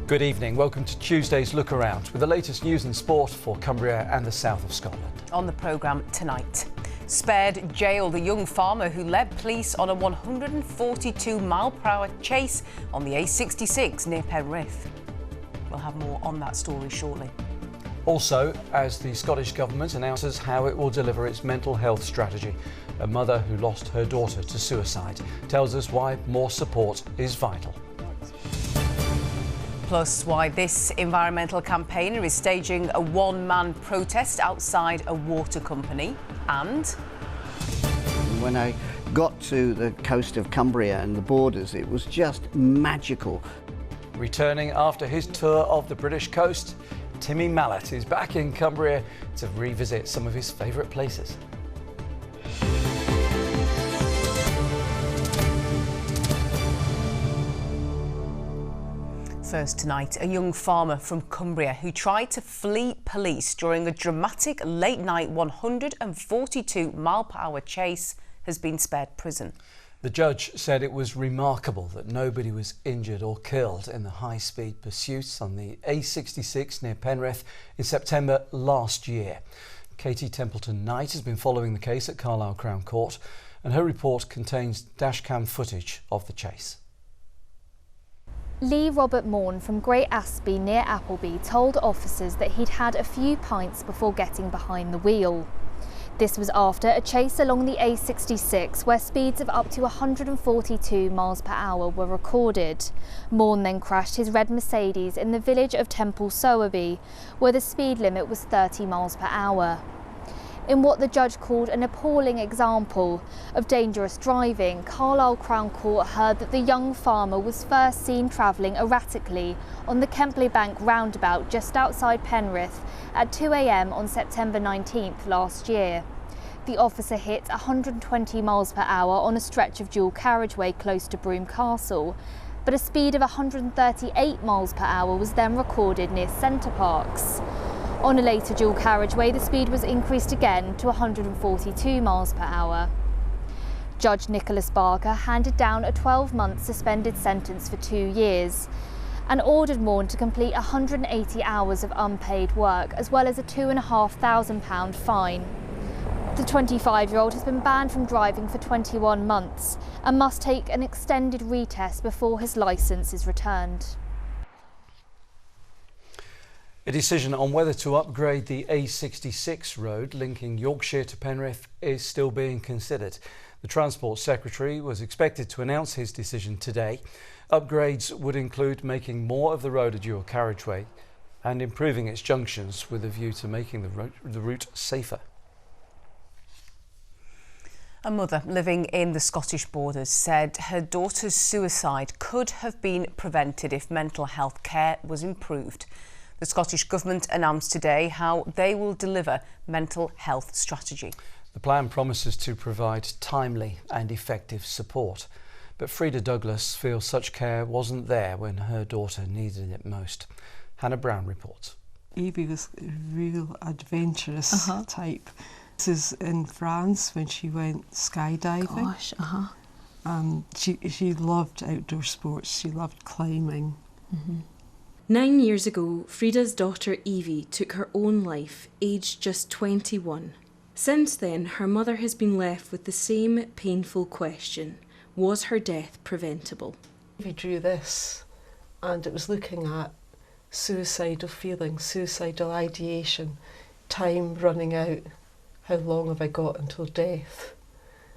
Good evening. Welcome to Tuesday's Lookaround with the latest news and sport for Cumbria and the south of Scotland. On the programme tonight, spared jail, the young farmer who led police on a 142-mile-per-hour chase on the A66 near Penrith. We'll have more on that story shortly. Also, as the Scottish Government announces how it will deliver its mental health strategy, a mother who lost her daughter to suicide tells us why more support is vital. Plus, why this environmental campaigner is staging a one-man protest outside a water company. And when I got to the coast of Cumbria and the borders, it was just magical. Returning after his tour of the British coast, Timmy Mallet is back in Cumbria to revisit some of his favourite places. First tonight, a young farmer from Cumbria who tried to flee police during a dramatic late-night 142-mile-per-hour chase has been spared prison. The judge said it was remarkable that nobody was injured or killed in the high-speed pursuits on the A66 near Penrith in September last year. Katie Templeton-Knight has been following the case at Carlisle Crown Court, and her report contains dashcam footage of the chase. Lee Robert Morn from Great Aspey near Appleby told officers that he'd had a few pints before getting behind the wheel. This was after a chase along the A66 where speeds of up to 142 miles per hour were recorded. Morn then crashed his red Mercedes in the village of Temple Sowerby, where the speed limit was 30 miles per hour. In what the judge called an appalling example of dangerous driving, Carlisle Crown Court heard that the young farmer was first seen travelling erratically on the Kempley Bank roundabout just outside Penrith at 2 a.m. on September 19th last year. The officer hit 120 miles per hour on a stretch of dual carriageway close to Broome Castle, but a speed of 138 miles per hour was then recorded near Centre Parks. On a later dual carriageway, the speed was increased again to 142 miles per hour. Judge Nicholas Barker handed down a 12-month suspended sentence for 2 years and ordered Morn to complete 180 hours of unpaid work, as well as a £2,500 fine. The 25-year-old has been banned from driving for 21 months and must take an extended retest before his licence is returned. A decision on whether to upgrade the A66 road linking Yorkshire to Penrith is still being considered. The Transport Secretary was expected to announce his decision today. Upgrades would include making more of the road a dual carriageway and improving its junctions with a view to making the route safer. A mother living in the Scottish borders said her daughter's suicide could have been prevented if mental health care was improved. The Scottish Government announced today how they will deliver mental health strategy. The plan promises to provide timely and effective support, but Frida Douglas feels such care wasn't there when her daughter needed it most. Hannah Brown reports. Evie was a real adventurous type. This is in France when she went skydiving. Gosh, she loved outdoor sports. She loved climbing. 9 years ago, Frida's daughter Evie took her own life, aged just 21. Since then, her mother has been left with the same painful question: was her death preventable? Evie drew this, and it was looking at suicidal feelings, suicidal ideation, time running out. How long have I got until death?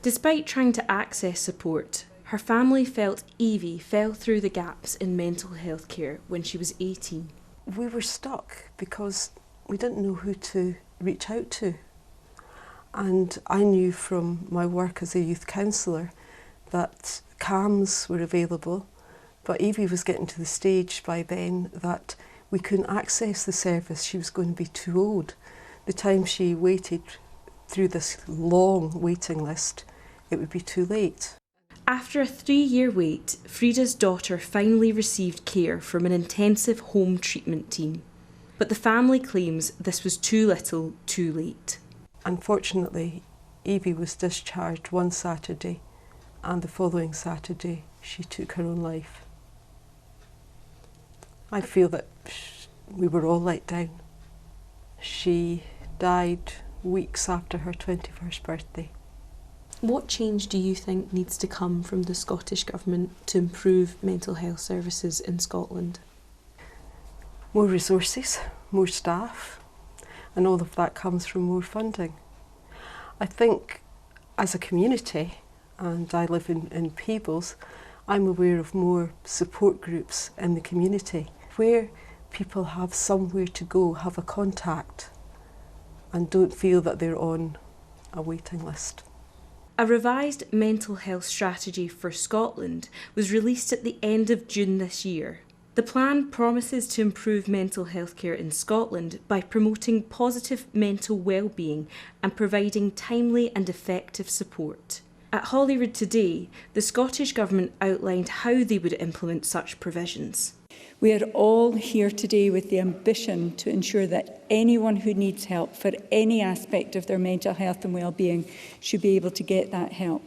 Despite trying to access support, her family felt Evie fell through the gaps in mental health care when she was 18. We were stuck because we didn't know who to reach out to. And I knew from my work as a youth counsellor that CAMS were available, but Evie was getting to the stage by then that we couldn't access the service. She was going to be too old. The time she waited through this long waiting list, it would be too late. After a 3-year wait, Frida's daughter finally received care from an intensive home treatment team. But the family claims this was too little, too late. Unfortunately, Evie was discharged one Saturday, and the following Saturday she took her own life. I feel that we were all let down. She died weeks after her 21st birthday. What change do you think needs to come from the Scottish Government to improve mental health services in Scotland? More resources, more staff, and all of that comes from more funding. I think as a community, and I live in Peebles, I'm aware of more support groups in the community where people have somewhere to go, have a contact, and don't feel that they're on a waiting list. A revised mental health strategy for Scotland was released at the end of June this year. The plan promises to improve mental health care in Scotland by promoting positive mental well-being and providing timely and effective support. At Holyrood today, the Scottish Government outlined how they would implement such provisions. We are all here today with the ambition to ensure that anyone who needs help for any aspect of their mental health and well-being should be able to get that help.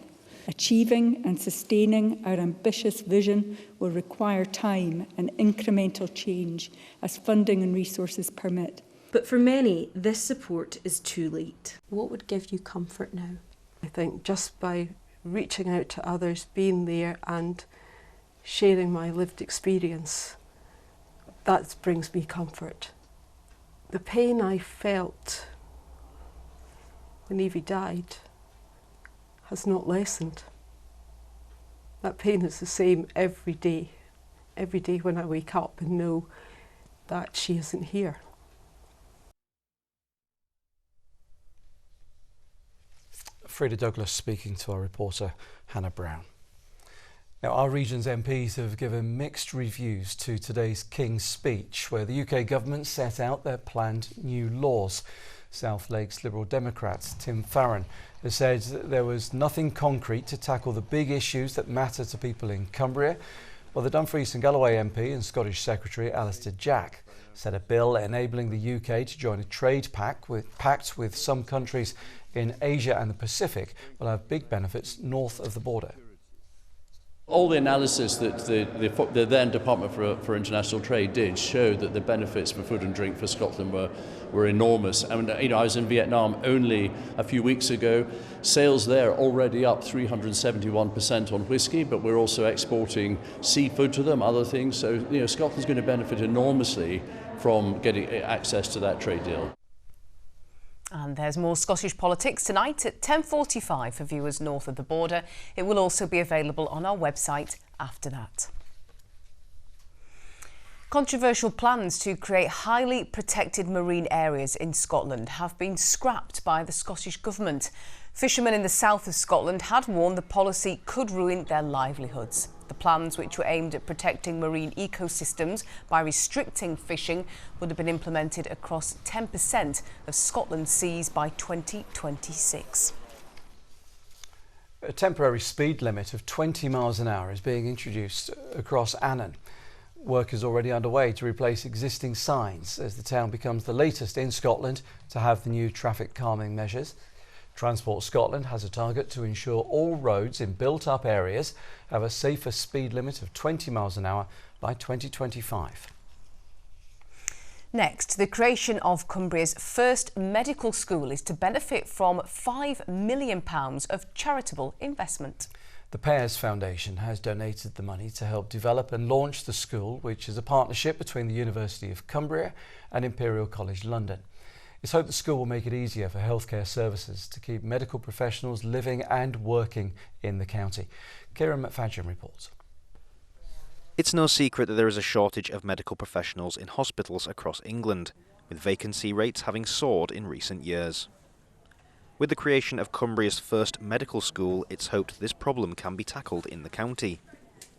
Achieving and sustaining our ambitious vision will require time and incremental change as funding and resources permit. But for many, this support is too late. What would give you comfort now? I think just by reaching out to others, being there and sharing my lived experience, that brings me comfort. The pain I felt when Evie died has not lessened. That pain is the same every day when I wake up and know that she isn't here. Freda Douglas speaking to our reporter Hannah Brown. Now, our region's MPs have given mixed reviews to today's King's Speech, where the UK government set out their planned new laws. South Lakes Liberal Democrat Tim Farron has said that there was nothing concrete to tackle the big issues that matter to people in Cumbria, while the Dumfries and Galloway MP and Scottish Secretary Alistair Jack said a bill enabling the UK to join a trade pact with some countries in Asia and the Pacific will have big benefits north of the border. All the analysis that the then Department for International Trade did showed that the benefits for food and drink for Scotland were enormous. I mean, I was in Vietnam only a few weeks ago. Sales there already up 371% on whisky, but we're also exporting seafood to them, other things. So, Scotland's going to benefit enormously from getting access to that trade deal. And there's more Scottish politics tonight at 10:45 for viewers north of the border. It will also be available on our website after that. Controversial plans to create highly protected marine areas in Scotland have been scrapped by the Scottish Government. Fishermen in the south of Scotland had warned the policy could ruin their livelihoods. The plans, which were aimed at protecting marine ecosystems by restricting fishing, would have been implemented across 10% of Scotland's seas by 2026. A temporary speed limit of 20 miles an hour is being introduced across Annan. Work is already underway to replace existing signs as the town becomes the latest in Scotland to have the new traffic calming measures. Transport Scotland has a target to ensure all roads in built-up areas have a safer speed limit of 20 miles an hour by 2025. Next, the creation of Cumbria's first medical school is to benefit from £5 million of charitable investment. The Pears Foundation has donated the money to help develop and launch the school, which is a partnership between the University of Cumbria and Imperial College London. It's hoped the school will make it easier for healthcare services to keep medical professionals living and working in the county. Kieran McFadgen reports. It's no secret that there is a shortage of medical professionals in hospitals across England, with vacancy rates having soared in recent years. With the creation of Cumbria's first medical school, it's hoped this problem can be tackled in the county.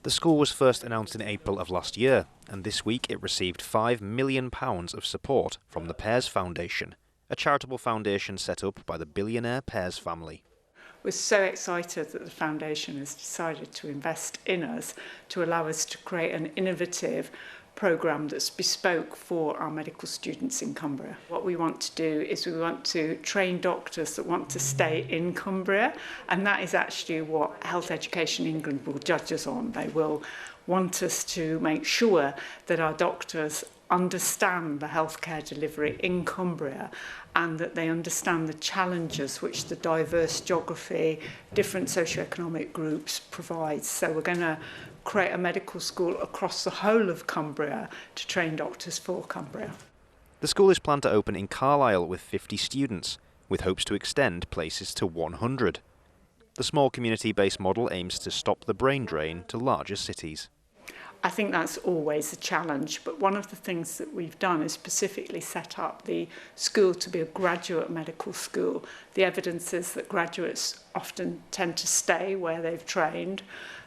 The school was first announced in April of last year, and this week it received £5 million of support from the Pears Foundation, a charitable foundation set up by the billionaire Pears family. We're so excited that the foundation has decided to invest in us to allow us to create an innovative programme that's bespoke for our medical students in Cumbria. What we want to do is we want to train doctors that want to stay in Cumbria, and that is actually what Health Education England will judge us on. They will want us to make sure that our doctors understand the healthcare delivery in Cumbria and that they understand the challenges which the diverse geography, different socioeconomic groups provides. So we're going to create a medical school across the whole of Cumbria to train doctors for Cumbria. The school is planned to open in Carlisle with 50 students, with hopes to extend places to 100. The small community-based model aims to stop the brain drain to larger cities. I think that's always a challenge, but one of the things that we've done is specifically set up the school to be a graduate medical school. The evidence is that graduates often tend to stay where they've trained,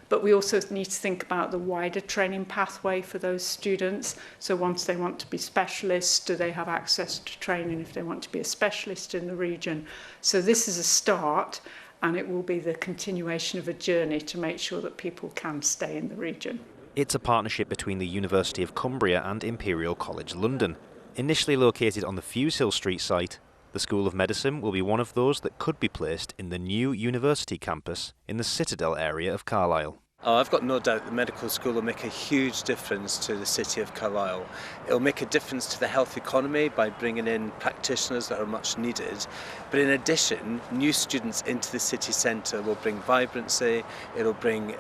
but we also need to think about the wider training pathway for those students. So once they want to be specialists, do they have access to training if they want to be a specialist in the region? So this is a start, and it will be the continuation of a journey to make sure that people can stay in the region. It's a partnership between the University of Cumbria and Imperial College London. Initially located on the Fushill Street site, the School of Medicine will be one of those that could be placed in the new university campus in the Citadel area of Carlisle. I've got no doubt the medical school will make a huge difference to the city of Carlisle. It'll make a difference to the health economy by bringing in practitioners that are much needed. But in addition, new students into the city centre will bring vibrancy, it'll bring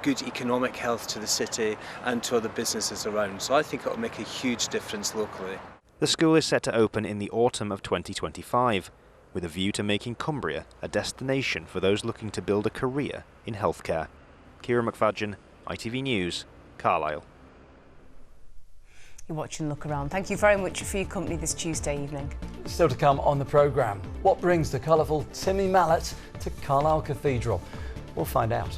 good economic health to the city and to other businesses around. So I think it'll make a huge difference locally. The school is set to open in the autumn of 2025, with a view to making Cumbria a destination for those looking to build a career in healthcare. Kira McFadgen, ITV News, Carlisle. You're watching Lookaround. Thank you very much for your company this Tuesday evening. Still to come on the programme, what brings the colourful Timmy Mallet to Carlisle Cathedral? We'll find out.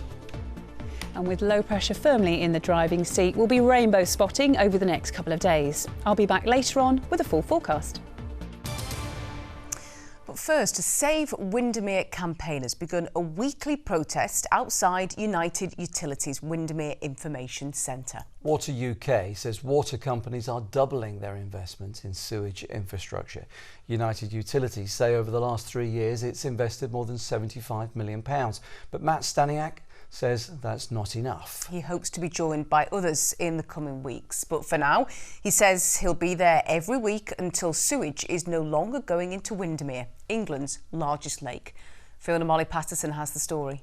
And with low pressure firmly in the driving seat, we'll be rainbow spotting over the next couple of days. I'll be back later on with a full forecast. But first, a Save Windermere campaign has begun a weekly protest outside United Utilities Windermere Information Centre. Water UK says water companies are doubling their investments in sewage infrastructure. United Utilities say over the last 3 years it's invested more than £75 million. But Matt Staniak says that's not enough. He hopes to be joined by others in the coming weeks. But for now, he says he'll be there every week until sewage is no longer going into Windermere, England's largest lake. Fiona Molly-Patterson has the story.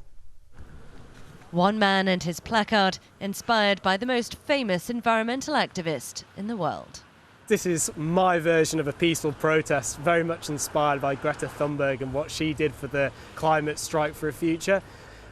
One man and his placard, inspired by the most famous environmental activist in the world. This is my version of a peaceful protest, very much inspired by Greta Thunberg and what she did for the climate strike for a future.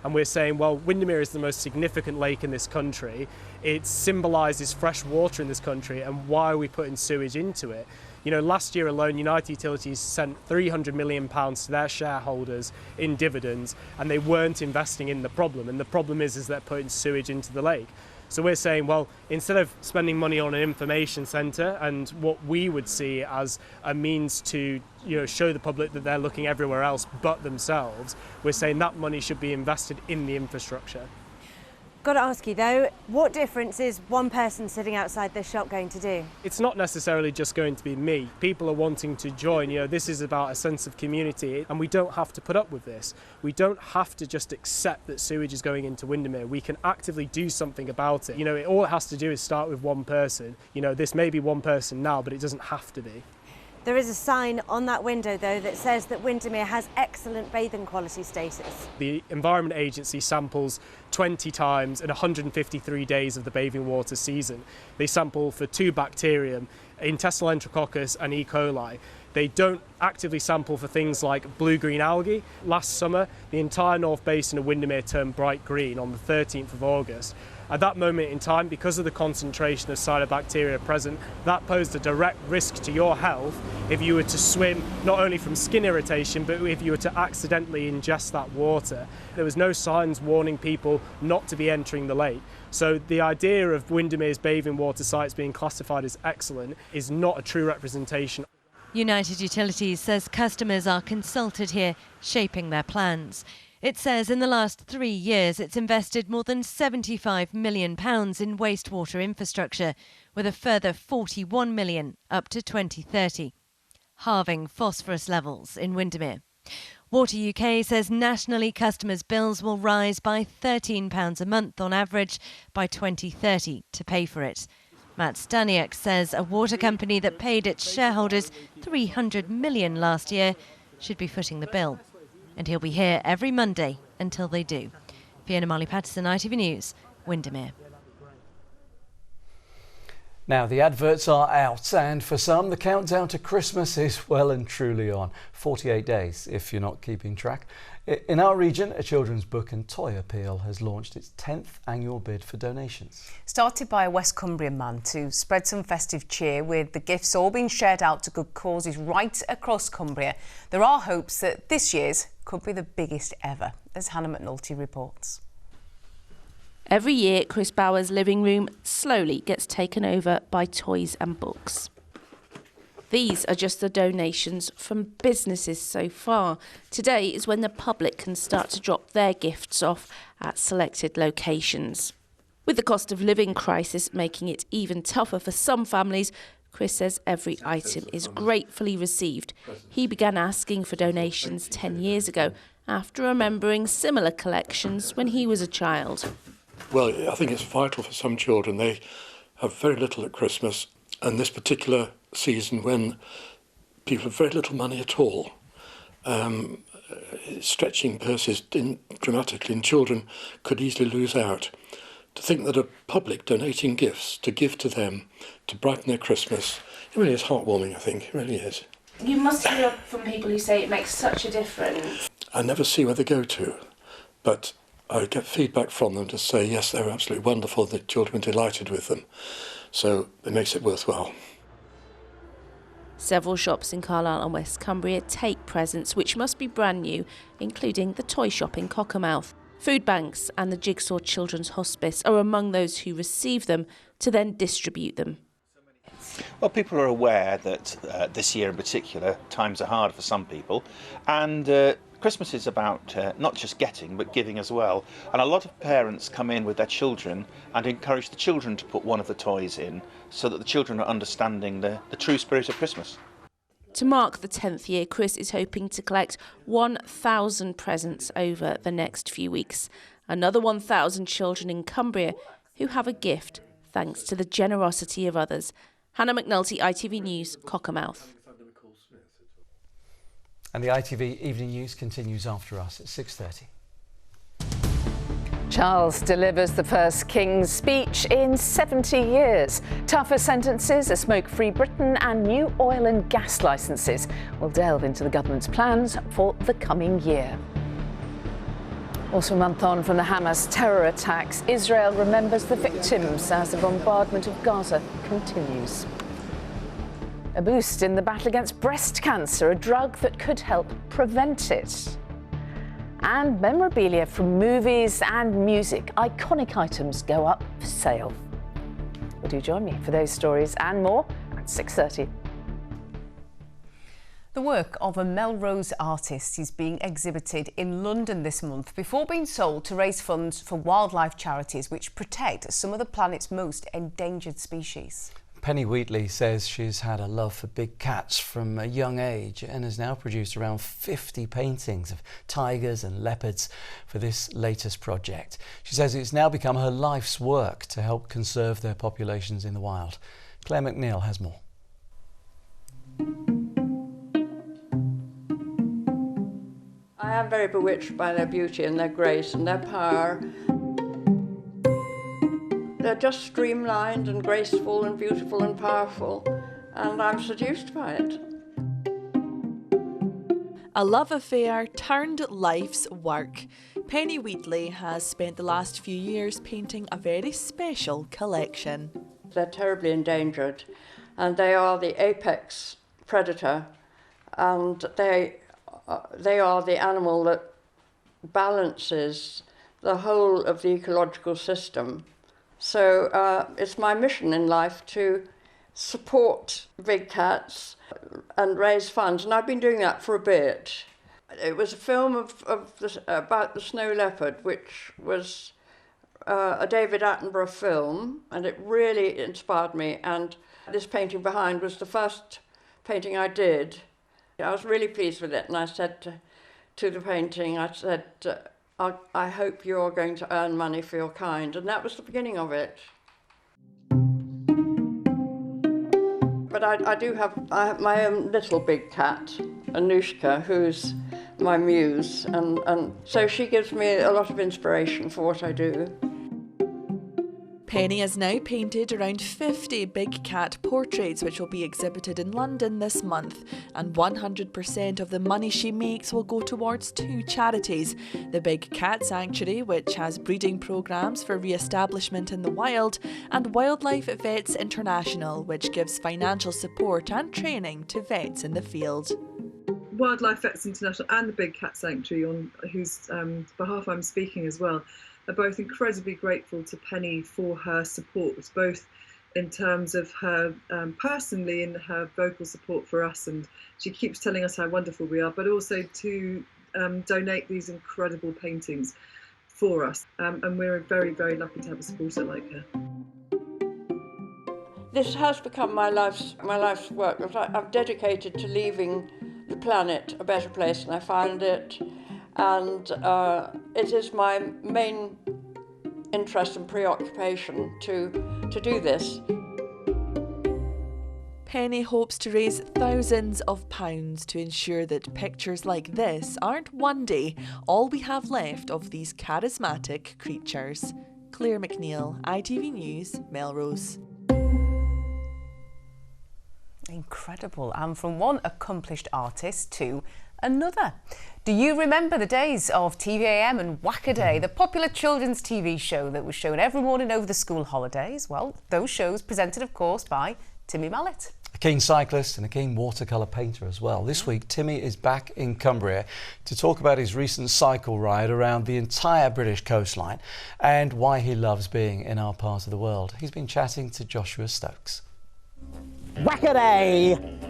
And we're saying, well, Windermere is the most significant lake in this country. It symbolises fresh water in this country, and why are we putting sewage into it? You know, last year alone, United Utilities sent £300 million to their shareholders in dividends, and they weren't investing in the problem. And the problem is they're putting sewage into the lake. So we're saying, well, instead of spending money on an information centre and what we would see as a means to, show the public that they're looking everywhere else but themselves, we're saying that money should be invested in the infrastructure. Got to ask you though, what difference is one person sitting outside this shop going to do? It's not necessarily just going to be me. People are wanting to join. This is about a sense of community, and we don't have to put up with this. We don't have to just accept that sewage is going into Windermere. We can actively do something about it. All it has to do is start with one person. This may be one person now, but it doesn't have to be. There is a sign on that window, though, that says that Windermere has excellent bathing quality status. The Environment Agency samples 20 times in 153 days of the bathing water season. They sample for 2 bacterium, intestinal enterococcus and E. coli. They don't actively sample for things like blue-green algae. Last summer, the entire North Basin of Windermere turned bright green on the 13th of August. At that moment in time, because of the concentration of cyanobacteria present, that posed a direct risk to your health if you were to swim, not only from skin irritation, but if you were to accidentally ingest that water. There was no signs warning people not to be entering the lake. So the idea of Windermere's bathing water sites being classified as excellent is not a true representation. United Utilities says customers are consulted here, shaping their plans. It says in the last 3 years it's invested more than £75 million in wastewater infrastructure, with a further £41 million up to 2030, halving phosphorus levels in Windermere. Water UK says nationally customers' bills will rise by £13 a month on average by 2030 to pay for it. Matt Staniak says a water company that paid its shareholders $300 million last year should be footing the bill. And he'll be here every Monday until they do. Fiona Marley-Patterson, ITV News, Windermere. Now, the adverts are out, and for some, the countdown to Christmas is well and truly on. 48 days, if you're not keeping track. In our region, a children's book and toy appeal has launched its 10th annual bid for donations. Started by a West Cumbrian man to spread some festive cheer, with the gifts all being shared out to good causes right across Cumbria, there are hopes that this year's could be the biggest ever, as Hannah McNulty reports. Every year, Chris Bauer's living room slowly gets taken over by toys and books. These are just the donations from businesses so far. Today is when the public can start to drop their gifts off at selected locations. With the cost of living crisis making it even tougher for some families, Chris says every item is gratefully received. He began asking for donations 10 years ago after remembering similar collections when he was a child. Well, I think it's vital for some children. They have very little at Christmas, and this particular season when people have very little money at all, stretching purses dramatically, and children could easily lose out. To think that a public donating gifts to give to them to brighten their Christmas, it really is heartwarming, I think, it really is. You must hear from people who say it makes such a difference. I never see where they go to, but I get feedback from them to say, yes, they're absolutely wonderful, the children are delighted with them. So it makes it worthwhile. Several shops in Carlisle and West Cumbria take presents which must be brand new, including the toy shop in Cockermouth. Food banks and the Jigsaw Children's Hospice are among those who receive them to then distribute them. Well, people are aware that this year in particular, times are hard for some people, and Christmas is about not just getting but giving as well, and a lot of parents come in with their children and encourage the children to put one of the toys in so that the children are understanding the true spirit of Christmas. To mark the 10th year, Chris is hoping to collect 1,000 presents over the next few weeks. Another 1,000 children in Cumbria who have a gift thanks to the generosity of others. Hannah McNulty, ITV News, Cockermouth. And the ITV Evening News continues after us at 6:30. Charles delivers the first King's speech in 70 years. Tougher sentences, a smoke-free Britain and new oil and gas licences. We'll delve into the government's plans for the coming year. Also a month on from the Hamas terror attacks, Israel remembers the victims as the bombardment of Gaza continues. A boost in the battle against breast cancer, a drug that could help prevent it. And memorabilia from movies and music, iconic items go up for sale. Well, do join me for those stories and more at 6:30. The work of a Melrose artist is being exhibited in London this month before being sold to raise funds for wildlife charities which protect some of the planet's most endangered species. Penny Wheatley says she's had a love for big cats from a young age and has now produced around 50 paintings of tigers and leopards for this latest project. She says it's now become her life's work to help conserve their populations in the wild. Claire McNeil has more. I am very bewitched by their beauty and their grace and their power. They're just streamlined and graceful and beautiful and powerful, and I'm seduced by it. A love affair turned life's work. Penny Wheatley has spent the last few years painting a very special collection. They're terribly endangered, and they are the apex predator, and they are the animal that balances the whole of the ecological system. So it's my mission in life to support big cats and raise funds, and I've been doing that for a bit. It was a film about the snow leopard, which was a David Attenborough film, and it really inspired me, and this painting behind was the first painting I did. I was really pleased with it, and I said to the painting, I said, I hope you're going to earn money for your kind. And that was the beginning of it. But I have my own little big cat, Anushka, who's my muse. And so she gives me a lot of inspiration for what I do. Penny has now painted around 50 big cat portraits which will be exhibited in London this month, and 100% of the money she makes will go towards 2 charities: the Big Cat Sanctuary, which has breeding programmes for re-establishment in the wild, and Wildlife Vets International, which gives financial support and training to vets in the field. Wildlife Vets International and the Big Cat Sanctuary, on whose behalf I'm speaking as well, are both incredibly grateful to Penny for her support, both in terms of her personally and her vocal support for us, and she keeps telling us how wonderful we are, but also to donate these incredible paintings for us, and we're very, very lucky to have a supporter like her. This has become my life's work. I've dedicated to leaving the planet a better place than I found it. And it is my main interest and preoccupation to do this. Penny hopes to raise thousands of pounds to ensure that pictures like this aren't one day all we have left of these charismatic creatures. Claire McNeil, ITV News, Melrose. Incredible. And from one accomplished artist to another. Do you remember the days of TVAM and Whack-A-Day, the popular children's TV show that was shown every morning over the school holidays? Well, those shows presented, of course, by Timmy Mallet. A keen cyclist and a keen watercolour painter as well. This week, Timmy is back in Cumbria to talk about his recent cycle ride around the entire British coastline and why he loves being in our part of the world. He's been chatting to Joshua Stokes. Whack-A-Day!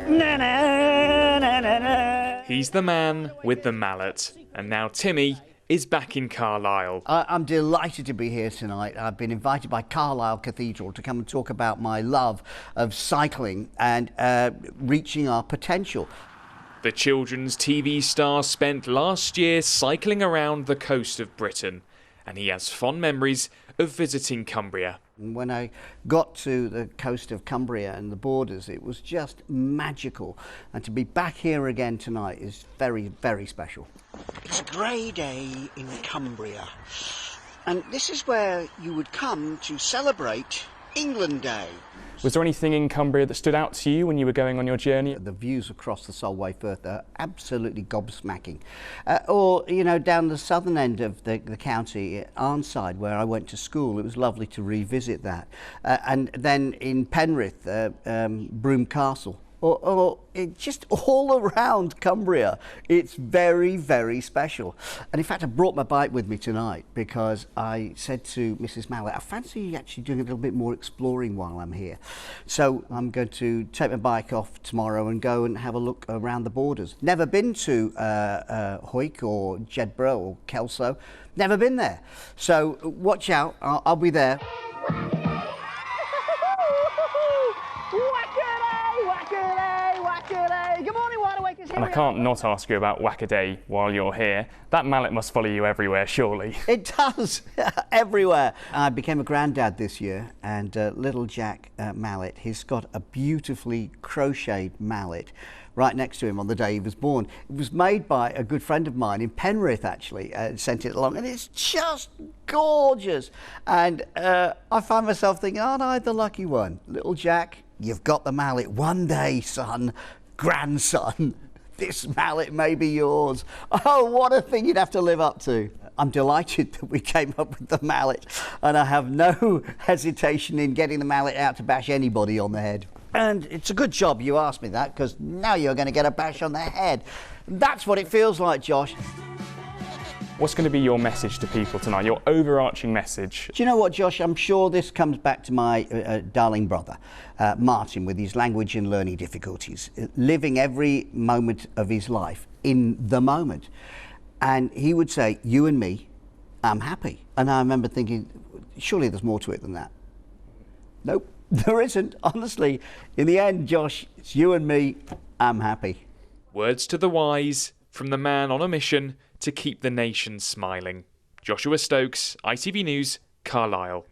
Na, na, na, na, na. He's the man with the mallet, and now Timmy is back in Carlisle. I'm delighted to be here tonight. I've been invited by Carlisle Cathedral to come and talk about my love of cycling and reaching our potential. The children's TV star spent last year cycling around the coast of Britain, and he has fond memories of visiting Cumbria. When I got to the coast of Cumbria and the borders, it was just magical. And to be back here again tonight is very, very special. It's a grey day in Cumbria. And this is where you would come to celebrate England Day. Was there anything in Cumbria that stood out to you when you were going on your journey? The views across the Solway Firth are absolutely gobsmacking. Or, you know, down the southern end of the county, at Arnside, where I went to school, it was lovely to revisit that. And then in Penrith, Broome Castle. Or just all around Cumbria. It's very, very special. And in fact, I brought my bike with me tonight because I said to Mrs. Mallet, I fancy actually doing a little bit more exploring while I'm here. So I'm going to take my bike off tomorrow and go and have a look around the borders. Never been to Hoyk or Jedburgh or Kelso. Never been there. So watch out, I'll be there. And I can't not ask you about Whack-A-Day while you're here. That mallet must follow you everywhere, surely. It does, everywhere. I became a granddad this year, and little Jack Mallet, he's got a beautifully crocheted mallet right next to him on the day he was born. It was made by a good friend of mine in Penrith, actually, sent it along, and it's just gorgeous. And I find myself thinking, aren't I the lucky one? Little Jack, you've got the mallet. One day, son, grandson, this mallet may be yours. Oh, what a thing you'd have to live up to. I'm delighted that we came up with the mallet, and I have no hesitation in getting the mallet out to bash anybody on the head. And it's a good job you asked me that, because now you're going to get a bash on the head. That's what it feels like, Josh. What's going to be your message to people tonight, your overarching message? Do you know what, Josh? I'm sure this comes back to my darling brother, Martin, with his language and learning difficulties, living every moment of his life in the moment. And he would say, you and me, I'm happy. And I remember thinking, surely there's more to it than that. Nope, there isn't, honestly. In the end, Josh, it's you and me, I'm happy. Words to the wise from the man on a mission to keep the nation smiling. Joshua Stokes, ITV News, Carlisle.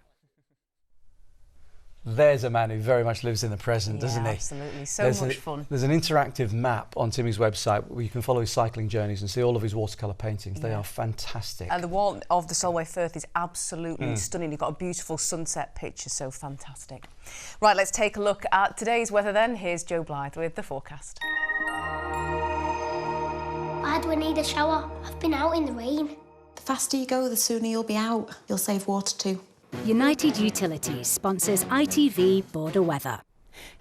There's a man who very much lives in the present, doesn't he? Absolutely, so much fun. There's an interactive map on Timmy's website where you can follow his cycling journeys and see all of his watercolour paintings. They are fantastic. And the wall of the Solway Firth is absolutely stunning. You've got a beautiful sunset picture, so fantastic. Right, let's take a look at today's weather then. Here's Joe Blythe with the forecast. Why do I need a shower? I've been out in the rain. The faster you go, the sooner you'll be out. You'll save water too. United Utilities sponsors ITV Border Weather.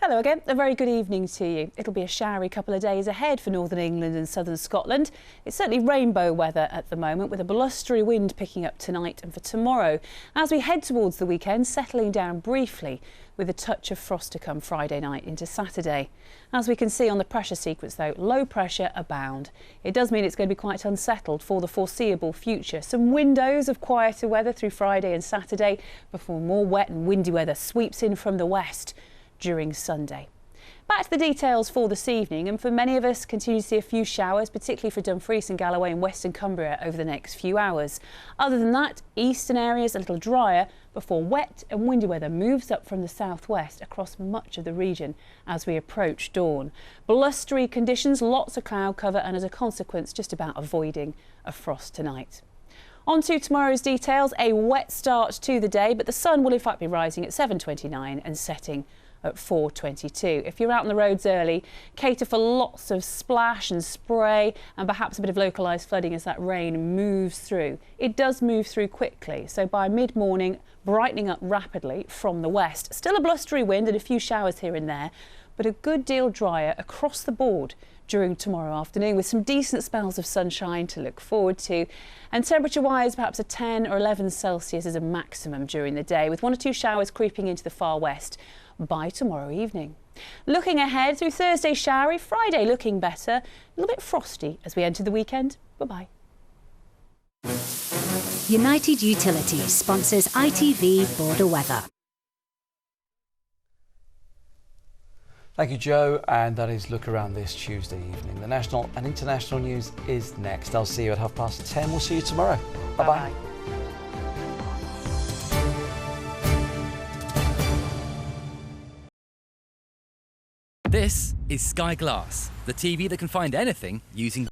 Hello again, a very good evening to you. It'll be a showery couple of days ahead for northern England and southern Scotland. It's certainly rainbow weather at the moment, with a blustery wind picking up tonight and for tomorrow. As we head towards the weekend, settling down briefly with a touch of frost to come Friday night into Saturday. As we can see on the pressure sequence though, low pressure abound. It does mean it's going to be quite unsettled for the foreseeable future. Some windows of quieter weather through Friday and Saturday before more wet and windy weather sweeps in from the west during Sunday. Back to the details for this evening, and for many of us continue to see a few showers, particularly for Dumfries and Galloway and Western Cumbria over the next few hours. Other than that, eastern areas a little drier before wet and windy weather moves up from the southwest across much of the region as we approach dawn. Blustery conditions, lots of cloud cover, and as a consequence just about avoiding a frost tonight. On to tomorrow's details, a wet start to the day, but the sun will in fact be rising at 7:29 and setting at 4:22. If you're out on the roads early, cater for lots of splash and spray and perhaps a bit of localised flooding as that rain moves through. It does move through quickly, so by mid-morning, brightening up rapidly from the west. Still a blustery wind and a few showers here and there, but a good deal drier across the board during tomorrow afternoon, with some decent spells of sunshine to look forward to. And temperature-wise, perhaps a 10 or 11 Celsius is a maximum during the day, with 1 or 2 showers creeping into the far west by tomorrow evening. Looking ahead through Thursday, showery, Friday looking better, a little bit frosty as we enter the weekend. Bye-bye. United Utilities sponsors ITV Border Weather. Thank you, Joe, and that is Lookaround this Tuesday evening. The national and international news is next. I'll see you at 10:30. We'll see you tomorrow. Bye-bye. This is Sky Glass, the TV that can find anything using